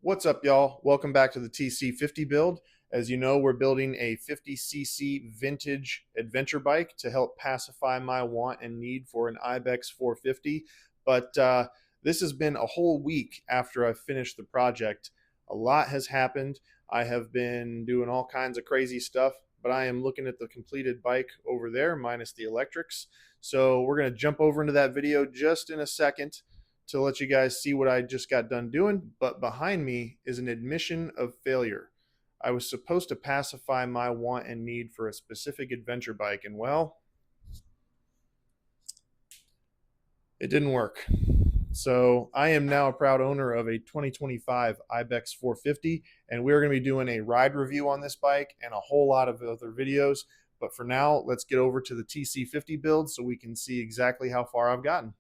What's up, y'all? Welcome back to the TC50 build. As you know, we're building a 50cc vintage adventure bike to help pacify my want and need for an Ibex 450. But this has been a whole week after I've finished the project. A lot has happened. I have been doing all kinds of crazy stuff, but I am looking at the completed bike over there, minus the electrics. So we're going to jump over into that video just in a second to let you guys see what I just got done doing. But behind me is an admission of failure. I was supposed to pacify my want and need for a specific adventure bike, and well, it didn't work. So I am now a proud owner of a 2025 Ibex 450, and we're going to be doing a ride review on this bike and a whole lot of other videos. But for now, let's get over to the TC50 build so we can see exactly how far I've gotten.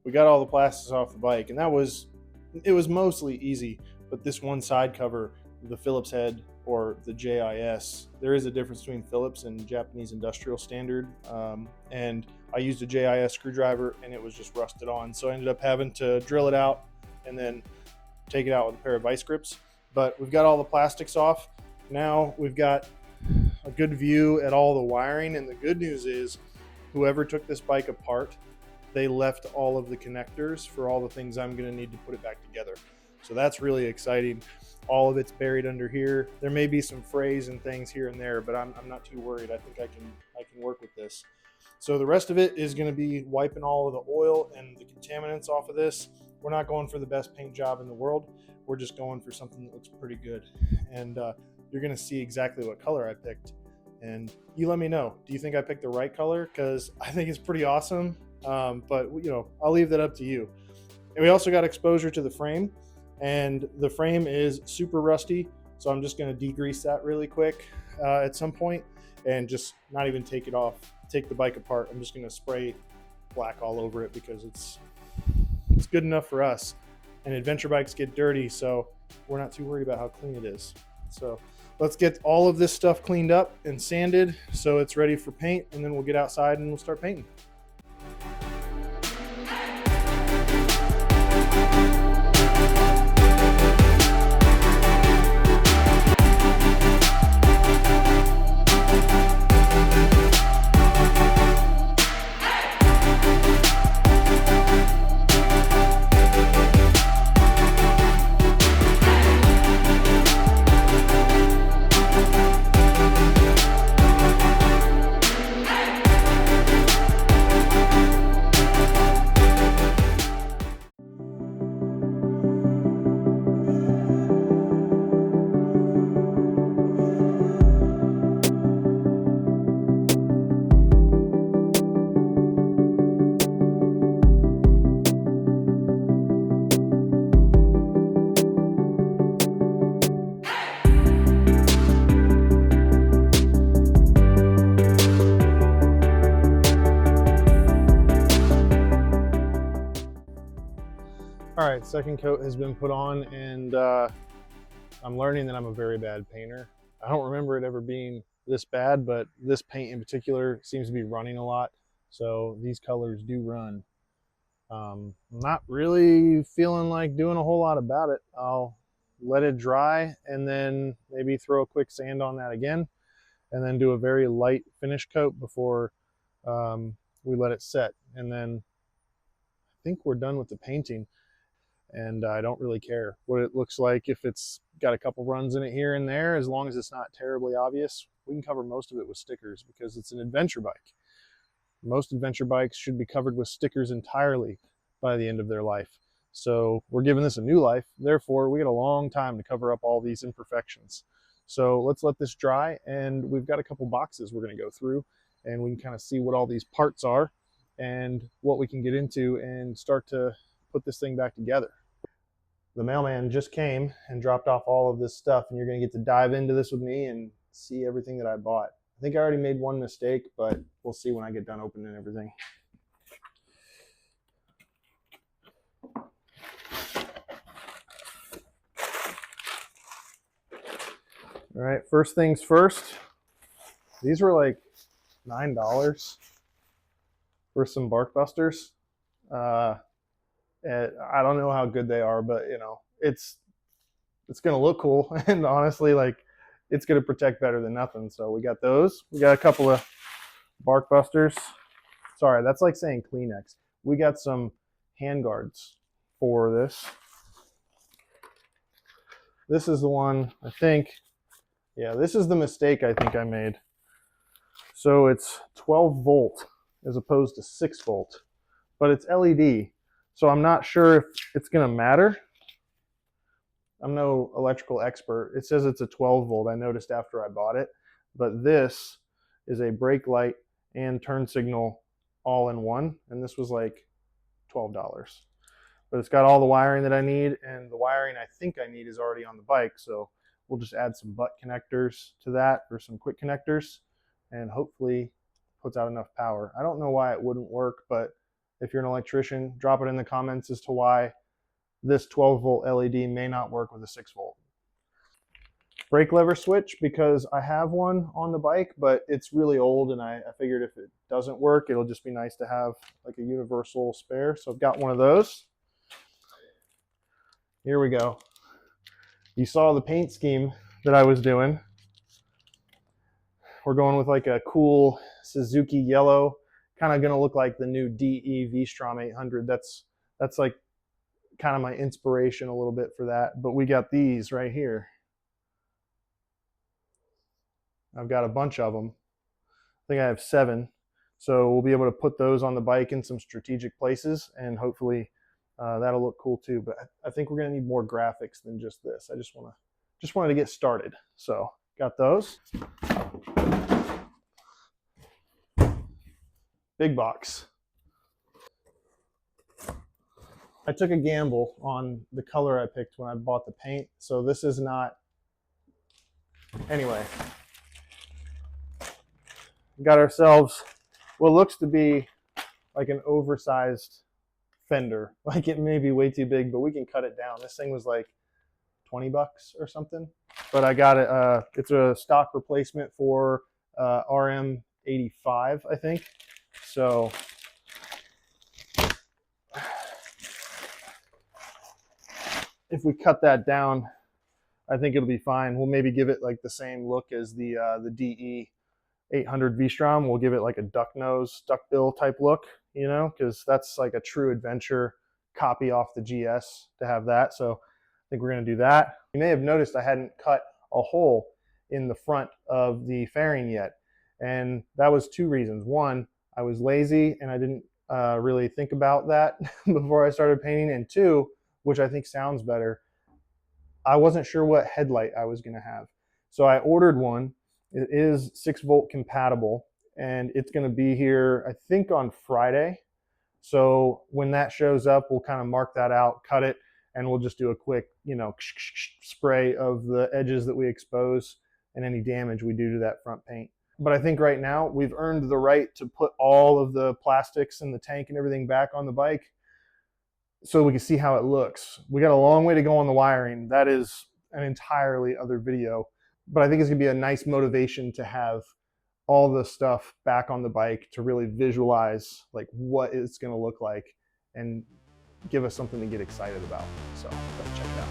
We got all the plastics off the bike, and it was mostly easy. But this one side cover, the Phillips head or the JIS, there is a difference between Phillips and Japanese industrial standard, and I used a JIS screwdriver and it was just rusted on, so I ended up having to drill it out and then take it out with a pair of vice grips. But we've got all the plastics off. Now we've got a good view at all the wiring, and the good news is whoever took this bike apart, they left all of the connectors for all the things I'm going to need to put it back together. So that's really exciting. All of it's buried under here. There may be some frays and things here and there, but I'm not too worried. I think I can work with this. So the rest of it is going to be wiping all of the oil and the contaminants off of this. We're not going for the best paint job in the world. We're just going for something that looks pretty good. And you're going to see exactly what color I picked. And you let me know, do you think I picked the right color? Because I think it's pretty awesome. But I'll leave that up to you. And we also got exposure to the frame, and the frame is super rusty. So I'm just going to degrease that really quick at some point and just not even take it off, take the bike apart. I'm just going to spray black all over it because it's good enough for us. And adventure bikes get dirty, so we're not too worried about how clean it is. So let's get all of this stuff cleaned up and sanded so it's ready for paint, and then we'll get outside and we'll start painting. All right, second coat has been put on, and I'm learning that I'm a very bad painter. I don't remember it ever being this bad, but this paint in particular seems to be running a lot. So these colors do run. Not really feeling like doing a whole lot about it. I'll let it dry and then maybe throw a quick sand on that again, and then do a very light finish coat before we let it set. And then I think we're done with the painting. And I don't really care what it looks like. If it's got a couple runs in it here and there, as long as it's not terribly obvious, we can cover most of it with stickers because it's an adventure bike. Most adventure bikes should be covered with stickers entirely by the end of their life. So we're giving this a new life. Therefore, we got a long time to cover up all these imperfections. So let's let this dry, and we've got a couple boxes we're going to go through, and we can kind of see what all these parts are and what we can get into and start to put this thing back together. The mailman just came and dropped off all of this stuff, and you're going to get to dive into this with me and see everything that I bought. I think I already made one mistake, but we'll see when I get done opening everything. All right, first things first. These were like $9 for some bark busters. And I don't know how good they are, but you know, it's gonna look cool, and honestly, like it's gonna protect better than nothing. So we got those. We got a couple of bark busters. Sorry, that's like saying Kleenex. We got some hand guards for this. This is the one I think. Yeah, this is the mistake I think I made. So it's 12 volt as opposed to 6 volt, but it's LED. So I'm not sure if it's gonna matter. I'm no electrical expert. It says it's a 12 volt. I noticed after I bought it, but this is a brake light and turn signal all in one, and this was like $12. But it's got all the wiring that I need, and the wiring I think I need is already on the bike, so we'll just add some butt connectors to that, or some quick connectors, and hopefully puts out enough power. I don't know why it wouldn't work, but if you're an electrician, drop it in the comments as to why this 12 volt LED may not work with a 6 volt. Brake lever switch, because I have one on the bike, but it's really old, and I figured if it doesn't work, it'll just be nice to have like a universal spare. So I've got one of those. Here we go. You saw the paint scheme that I was doing. We're going with like a cool Suzuki yellow, kind of gonna look like the new DE V-Strom 800. That's like kind of my inspiration a little bit for that. But we got these right here. I've got a bunch of them. I think I have 7. So we'll be able to put those on the bike in some strategic places, and hopefully that'll look cool too. But I think we're gonna need more graphics than just this. I just wanted to get started. So got those. Big box. I took a gamble on the color I picked when I bought the paint. So this is not, anyway. Got ourselves what looks to be like an oversized fender. Like it may be way too big, but we can cut it down. This thing was like $20 or something. But I got it, it's a stock replacement for RM85, I think. So if we cut that down, I think it'll be fine. We'll maybe give it like the same look as the DE 800 V-Strom. We'll give it like a duck nose, duck bill type look, you know, because that's like a true adventure copy off the GS to have that. So I think we're gonna do that. You may have noticed I hadn't cut a hole in the front of the fairing yet. And that was 2 reasons. One, I was lazy and I didn't really think about that before I started painting. And 2, which I think sounds better, I wasn't sure what headlight I was gonna have. So I ordered one. It is 6 volt compatible, and it's going to be here, I think, on Friday. So when that shows up, we'll kind of mark that out, cut it, and we'll just do a quick, you know, spray of the edges that we expose and any damage we do to that front paint. But I think right now we've earned the right to put all of the plastics and the tank and everything back on the bike so we can see how it looks. We got a long way to go on the wiring. That is an entirely other video. But I think it's gonna be a nice motivation to have all the stuff back on the bike to really visualize like what it's gonna look like and give us something to get excited about. So let's check it out.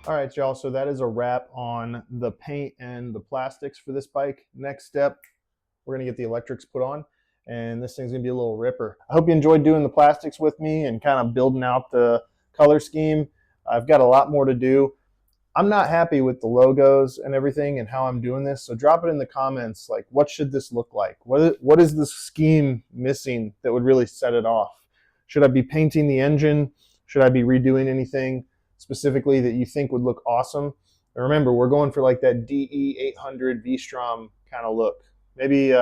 All right, y'all, so that is a wrap on the paint and the plastics for this bike. Next step, we're gonna get the electrics put on, and this thing's gonna be a little ripper. I hope you enjoyed doing the plastics with me and kind of building out the color scheme. I've got a lot more to do. I'm not happy with the logos and everything and how I'm doing this. So drop it in the comments. Like, what should this look like? What is the scheme missing that would really set it off? Should I be painting the engine? Should I be redoing anything specifically that you think would look awesome? And remember, we're going for like that DE 800 V-Strom kind of look. Maybe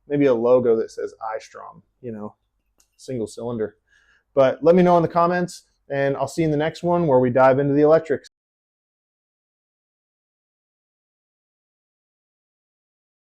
maybe a logo that says I-Strom, you know, single cylinder. But let me know in the comments, and I'll see you in the next one where we dive into the electrics.